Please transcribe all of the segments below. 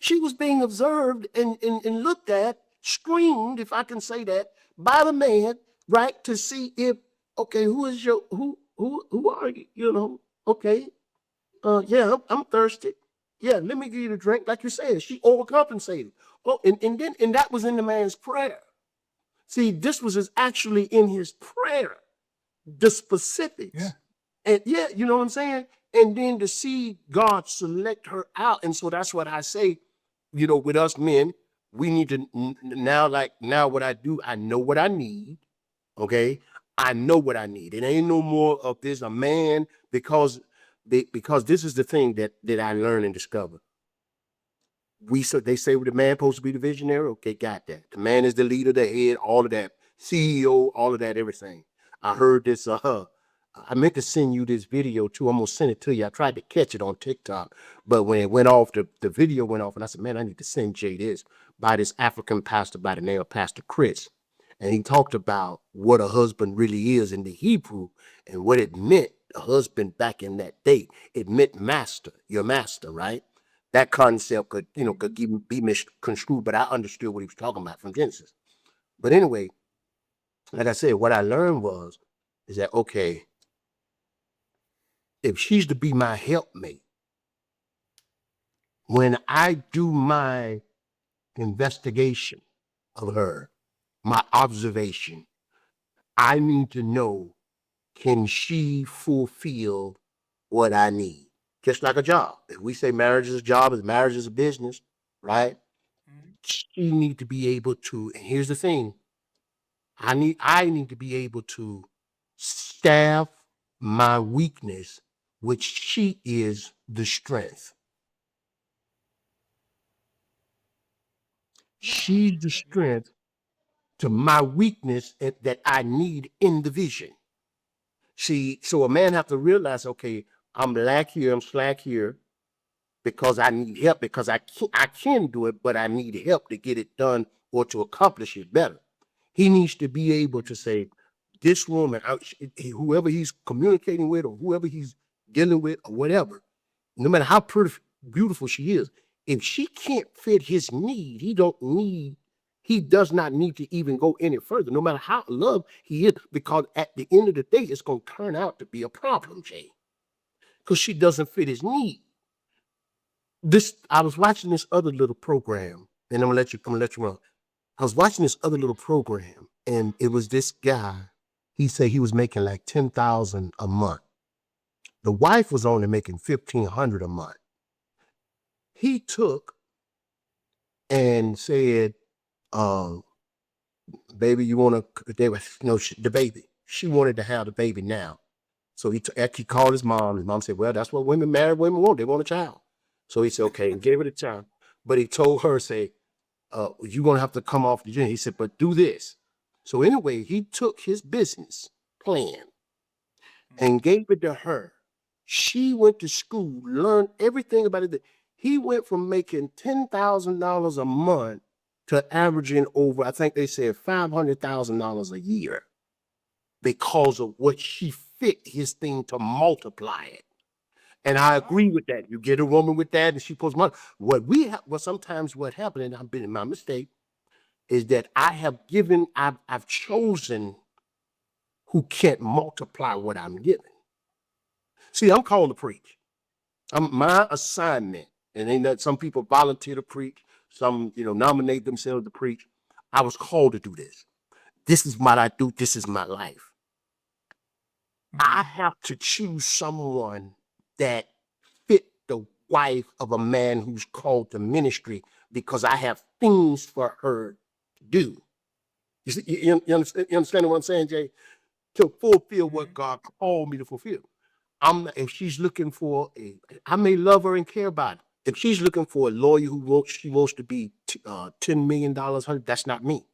She was being observed and looked at, screened, if I can say that, by the man, right, to see if, okay, who is your who are you? You know, okay, yeah, I'm thirsty. Yeah, let me give you the drink, like you said. She overcompensated. Oh, and that was in the man's prayer. See, this was actually in his prayer, the Yeah. specifics. And yeah, you know what I'm saying? And then to see God select her out. And so that's what I say, with us men, we need to now, like now what I do, I know what I need. Okay. I know what I need. It ain't no more of this a man because this is the thing that I learned and discovered. So they say the man supposed to be the visionary. Okay, got that. The man is the leader, the head, all of that, CEO, all of that, everything. I heard this. I meant to send you this video too. I'm gonna send it to you. I tried to catch it on TikTok, but when it went off, the video went off, and I said, man, I need to send Jay this by this African pastor by the name of Pastor Chris, and he talked about what a husband really is in the Hebrew and what it meant. A husband back in that day, it meant master, your master, right? That concept could even be misconstrued, but I understood what he was talking about from Genesis. But anyway, like I said, what I learned is that okay, if she's to be my helpmate, when I do my investigation of her, my observation, I need to know, can she fulfill what I need? Just like a job. If we say marriage is a job, as marriage is a business, right? Mhm. She need to be able to, and here's the thing, I need to be able to staff my weakness, which she is the strength. No, She's the yeah. strength to my weakness that I need in the vision. See, so a man have to realize, okay, I'm lack here, I'm slack here because I need help because I can do it, but I need help to get it done or to accomplish it better. He needs to be able to say, this woman, whoever he's communicating with or whoever he's dealing with or whatever, no matter how pretty, beautiful she is, if she can't fit his need, he does not need to even go any further, no matter how in love he is, because at the end of the day, it's going to turn out to be a problem, Jay, because she doesn't fit his need. I was watching this other little program, and I'm gonna let you run. I was watching this other little program, and it was this guy. He said he was making like 10,000 a month. The wife was only making 1,500 a month. He took and said, uh, "Baby, you want to?" They was no the baby. She wanted to have the baby now, so he called his mom. His mom said, "Well, that's what married women want. They want a child." So he said, "Okay," and gave her the child. But he told her, "Say, you're gonna have to come off the gym." He said, "But do this." So anyway, he took his business plan Mhm. and gave it to her. She went to school, learned everything about it. He went from making $10,000 a month to averaging over, I think they said $500,000 a year because of what she fit his thing to multiply it. And I Wow. agree with that. You get a woman with that, and she puts money. Well, sometimes what happened, and I've been in my mistake, is that I've chosen who can't multiply what I'm giving. See, I'm called to preach. My assignment, and ain't that some people volunteer to preach, some nominate themselves to preach. I was called to do this. This is what I do. This is my life. I Mhm. have to choose someone that fit the wife of a man who's called to ministry because I have things for her to do. You understand what I'm saying, Jay? To fulfill what Mhm. God called me to fulfill. If she's looking for I may love her and care about her. If she's looking for a lawyer she wants to be $10 million, that's not me.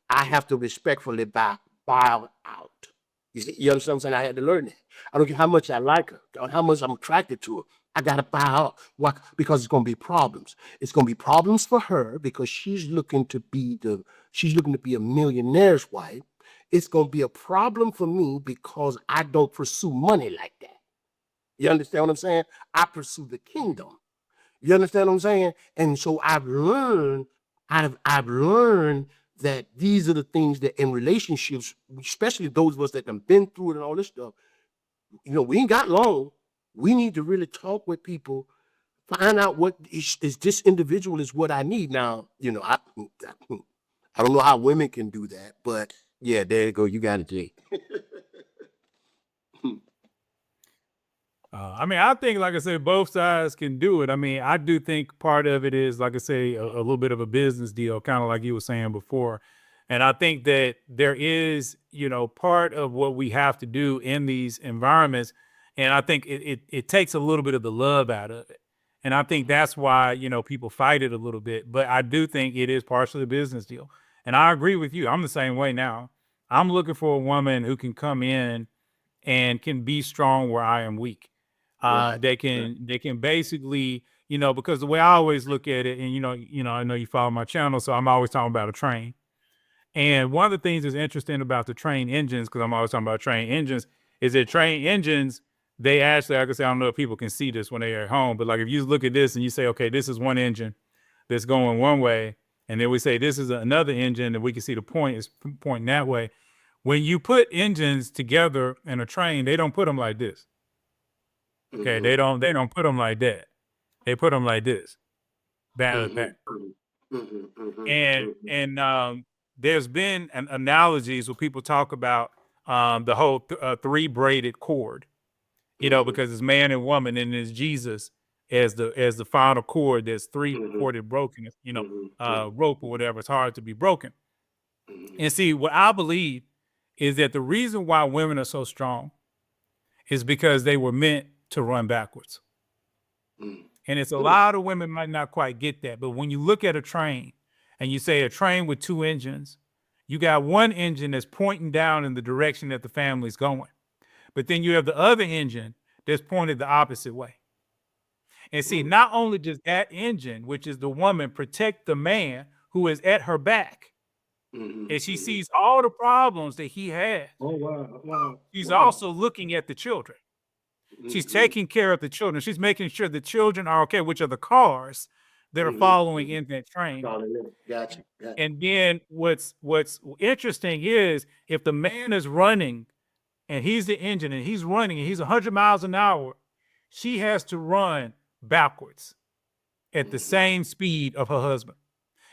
I have to respectfully bow out. You understand what I'm saying? I had to learn that. I don't care how much I like her, or how much I'm attracted to her. I gotta bow out. Why? Because it's gonna be problems. It's gonna be problems for her because she's looking to be a millionaire's wife. It's gonna be a problem for me because I don't pursue money like that. You understand what I'm saying? I pursue the Mhm. kingdom. You understand what I'm saying? And so I've learned that these are the things that in relationships, especially those of us that have been through it and all this stuff, we ain't got long. We need to really talk with people, find out what is this individual is what I need. Now, I don't know how women can do that, but yeah, there you go. You got it, Jay. I mean, I think, like I said, both sides can do it. I mean, I do think part of it is, like I say, a little bit of a business deal, kind of like you were saying before. And I think that there is, part of what we have to do in these environments. And I think it takes a little bit of the love out of it. And I think that's why, people fight it a little bit. But I do think it is partially a business deal. And I agree with you. I'm the same way now. I'm looking for a woman who can come in and can be strong where I am weak. Right. They can basically, because the way I always look at it, and I know you follow my channel, so I'm always talking about a train. And one of the things that's interesting about the train engines, because I'm always talking about train engines, is that train engines, they actually, like I say, I don't know if people can see this when they're at home, but like if you look at this and you say, okay, this is one engine that's going one way, and then we say this is another engine, and we can see the point is pointing that way. When you put engines together in a train, they don't put them like this. Okay, Mhm. they don't put them like that. They put them like this, back to back. Mhm. Mhm. Mhm. And there's been analogies where people talk about the whole three braided cord, Mhm. because it's man and woman, and it's Jesus as the final cord that's three Mhm. corded broken, Mhm. Mhm. rope or whatever. It's hard to be broken. Mhm. And see, what I believe is that the reason why women are so strong is because they were meant to run backwards. Mhm. And it's a Mm. lot of women might not quite get that. But when you look at a train and you say a train with two engines, you got one engine that's pointing down in the direction that the family's going. But then you have the other engine that's pointed the opposite way. And see, Mm. not only does that engine, which is the woman, protect the man who is at her back, Mhm. and she Mhm. sees all the problems that he has, Oh wow! Wow! she's Wow! also looking at the children. She's Mhm. taking care of the children. She's making sure the children are okay, which are the cars that are Mhm. following Mhm. in that train. Solid limit. Gotcha. Gotcha. And then what's interesting is if the man is running and he's the engine and he's running and he's 100 miles an hour, she has to run backwards at the Mhm. same speed of her husband.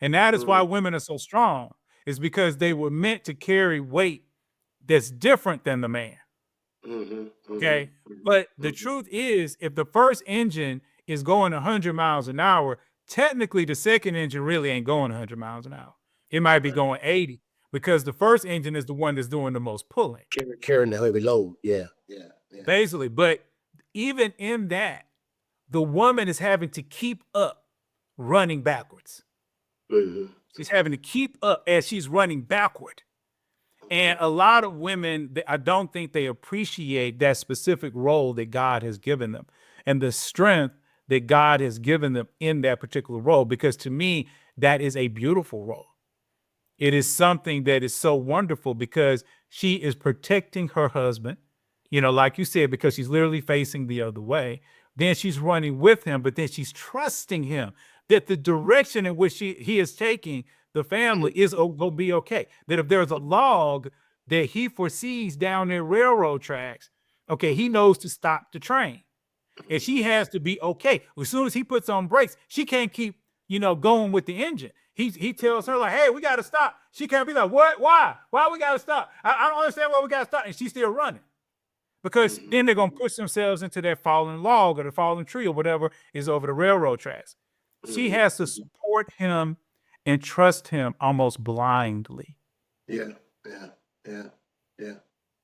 And that is why Mhm. women are so strong, is because they were meant to carry weight that's different than the man. Mhm. Mhm. Okay. Mhm. But the Mhm. truth is, if the first engine is going 100 miles an hour, technically the second engine really ain't going 100 miles an hour. It might be Right. going 80 because the first engine is the one that's doing the most pulling, Carrying the heavy load. Yeah. Yeah. Yeah. basically. But even in that, the woman is having to keep up running backwards. Mhm. She's having to keep up as she's running backward. And a lot of women, I don't think they appreciate that specific role that God has given them and the strength that God has given them in that particular role. Because to me, that is a beautiful role. It is something that is so wonderful because she is protecting her husband, like you said, because she's literally facing the other way. Then she's running with him, but then she's trusting him that the direction in which he is taking the family is going to be okay. That if there's a log that he foresees down their railroad tracks, okay, he knows to stop the train. And she has to be okay. As soon as he puts on brakes, she can't keep, going with the engine. He tells her like, hey, we got to stop. She can't be like, what? Why? Why we got to stop? I don't understand why we got to stop. And she's still running because Mhm. then they're going to push themselves into that fallen log or the fallen tree or whatever is over the railroad tracks. She Mhm. has to support him and trust him almost blindly. Yeah. Yeah. Yeah. Yeah.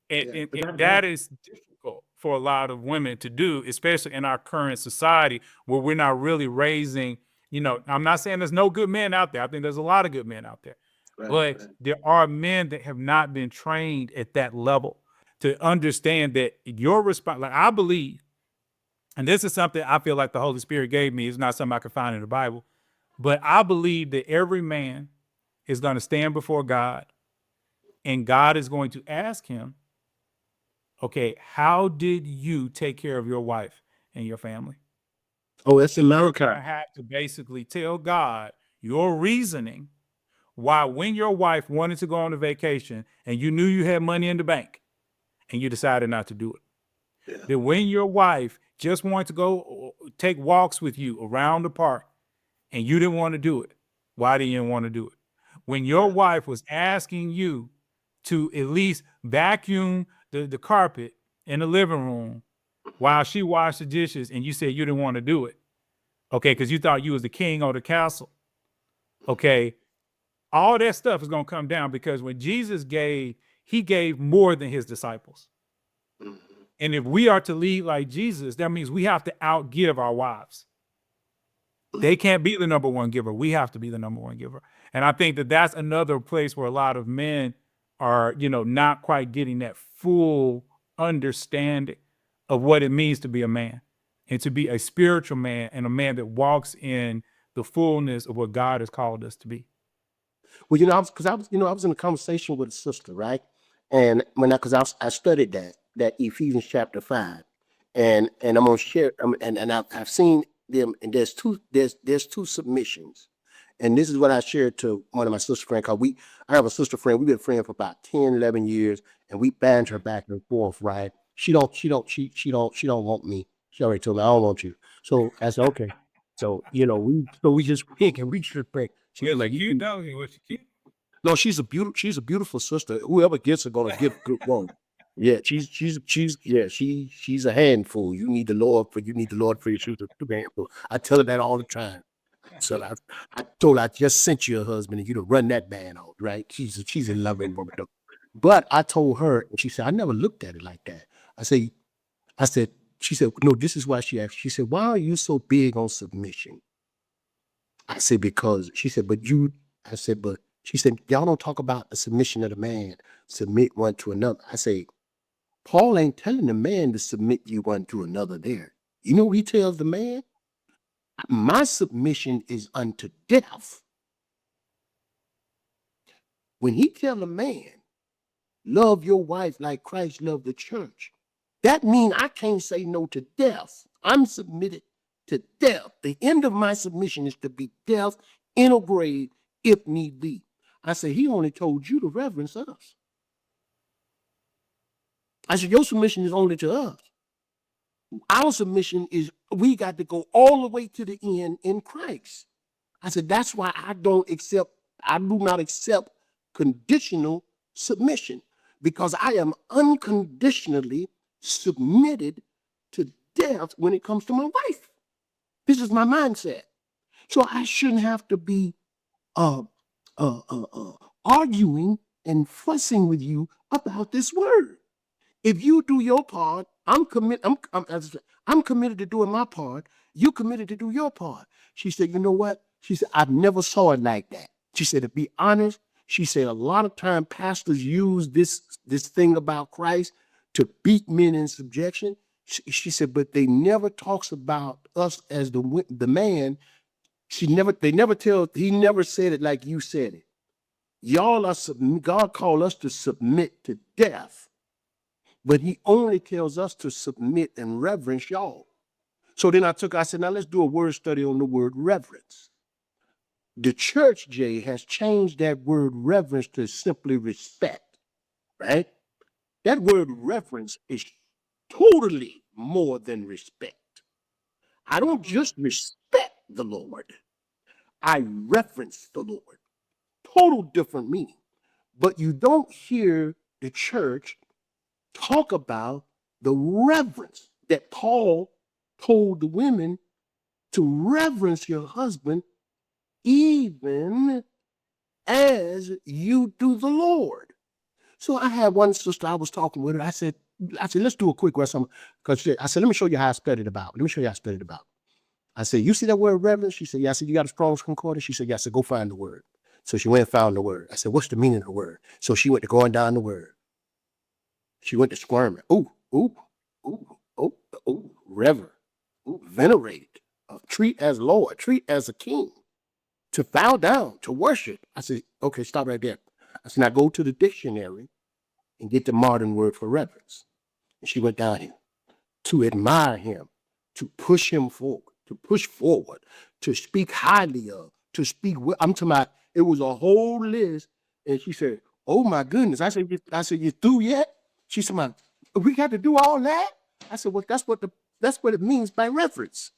And, Yeah. and, But and that that that. is difficult for a lot of women to do, especially in our current society where we're not really raising, I'm not saying there's no good men out there. I think there's a lot of good men out there, Right. but Right. there are men that have not been trained at that level to understand that your response, like I believe, and this is something I feel like the Holy Spirit gave me. It's not something I can find in the Bible, but I believe that every man is going to stand before God and God is going to ask him, okay, how did you take care of your wife and your family? Oh, it's I America. had to basically tell God your reasoning why, when your wife wanted to go on a vacation and you knew you had money in the bank and you decided not to do it. Yeah. That when your wife just wanted to go take walks with you around the park and you didn't want to do it, why didn't you want to do it? When your Yeah. wife was asking you to at least vacuum the carpet in the living room while she washed the dishes and you said you didn't want to do it, okay, because you thought you was the king of the castle, okay, all that stuff is going to come down because when Jesus gave, he gave more than his disciples. Mhm. And if we are to lead like Jesus, that means we have to outgive our wives. They can't be the number one giver. We have to be the number one giver. And I think that that's another place where a lot of men are, not quite getting that full understanding of what it means to be a man and to be a spiritual man and a man that walks in the fullness of what God has called us to be. Well, I was in a conversation with a sister, right? And I studied that Ephesians chapter 5, and I'm gonna share, and I've seen them, and there's two submissions, and this is what I shared to one of my sister friends. Cause I have a sister friend. We've been friends for about 10, 11 years, and we banter back and forth, right? She don't want me. She already told me I don't want you. So I said okay. So we just pick and reach the break. She was like, you can. Was she cute? No, she's a beautiful sister. Whoever gets her gonna get a good one. Yeah, she's a handful. You need the Lord for your shoes to be handful. I tell her that all the time. So I told her I just sent you a husband and you to run that man out, right? She's in love with him, though. But I told her, and she said, I never looked at it like that. I said, I said, she said, no, this is why she asked. She said, why are you so big on submission? I said, because she said, I said, but she said, y'all don't talk about the submission of the man, submit one to another. I say, Paul ain't telling the man to submit you one to another there. You know what he tells the man? My submission is unto death. When he tell a man, love your wife like Christ loved the church, that means I can't say no to death. I'm submitted to death. The end of my submission is to be death in a grave if need be. I said, he only told you to reverence us. I said, your submission is only to us. Our submission is we got to go all the way to the end in Christ. I said, that's why I do not accept conditional submission because I am unconditionally submitted to death when it comes to my wife. This is my mindset. So I shouldn't have to be uh, uh, uh, uh, arguing and fussing with you about this word. If you do your part, I'm committed to doing my part. You committed to do your part. She said, you know what? She said, I've never saw it like that. She said, to be honest, she said a lot of time pastors use this thing about Christ to beat men in subjection. She said, but they never talks about us as the man. They never tell, he never said it like you said it. Y'all are God called us to submit to death, but he only tells us to submit and reverence y'all. So then I said, now let's do a word study on the word reverence. The church, Jay, has changed that word reverence to simply respect, right? That word reverence is totally more than respect. I don't just respect the Lord, I reverence the Lord. Total different meaning. But you don't hear the church talk about the reverence that Paul told the women to reverence your husband even as you do the Lord. So I had one sister, I was talking with her. I said, let's do a quick rest. Because I said, let me show you how I studied about. Let me show you how I studied about. I said, you see that word reverence? She said, yeah. I said, you got a Strong's Concordance? She said, yeah. I said, go find the word. So she went and found the word. I said, what's the meaning of the word? So she went to going down the word. She went to squirming. Ooh, ooh, ooh, ooh, ooh, rever, ooh, venerate, treat as Lord, treat as a king, to bow down, to worship. I said, okay, stop right there. I said, now go to the dictionary and get the modern word for reverence. And she went down here to admire him, to push him forward, to push forward, to speak highly of, to speak. I'm talking about. It was a whole list, and she said, "Oh my goodness!" I said, "You through yet?" She said, "We got to do all that." I said, "Well, that's what it means by reference.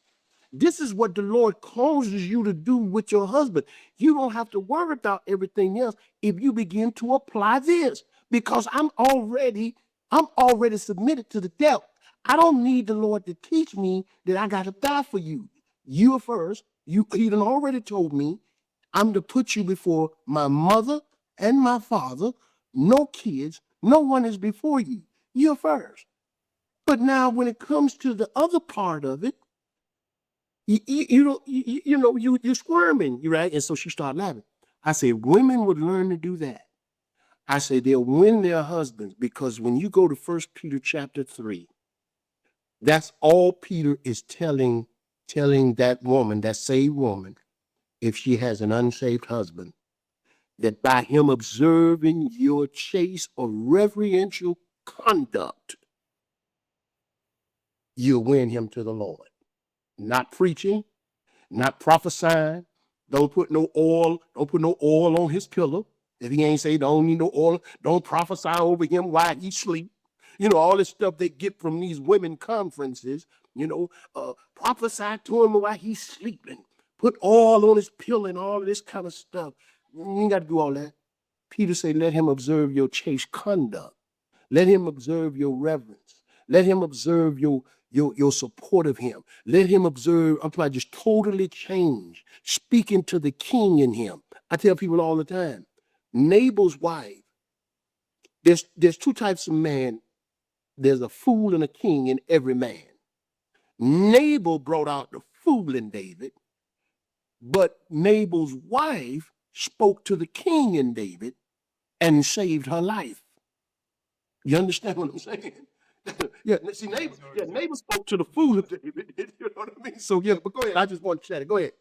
This is what the Lord causes you to do with your husband. You don't have to worry about everything else if you begin to apply this, because I'm already submitted to the devil. I don't need the Lord to teach me that I got to die for you. You are first. He done already told me I'm to put you before my mother and my father. No kids. No one is before you. You're first. But now when it comes to the other part of it, you're squirming, you right?" And so she started laughing. I said, women would learn to do that. I said, they'll win their husbands, because when you go to 1 Peter chapter 3, that's all Peter is telling that woman, that saved woman, if she has an unsaved husband, that by him observing your chaste or reverential conduct, you'll win him to the Lord. Not preaching, not prophesying. Don't put no oil on his pillow. If he ain't say don't need no oil, don't prophesy over him while he sleep. All this stuff they get from these women conferences, prophesy to him while he's sleeping. Put oil on his pillow and all this kind of stuff. You ain't got to do all that. Peter said, let him observe your chaste conduct. Let him observe your reverence. Let him observe your support of him. Let him observe, I'm talking about just totally change, speaking to the king in him. I tell people all the time, Nabal's wife, there's two types of man. There's a fool and a king in every man. Nabal brought out the fool in David, but Nabal's wife spoke to the king in David and saved her life. You understand what I'm saying? Yeah, see, neighbor spoke to the fool of David. You know what I mean? So, yeah, but go ahead. I just want to chat it. Go ahead.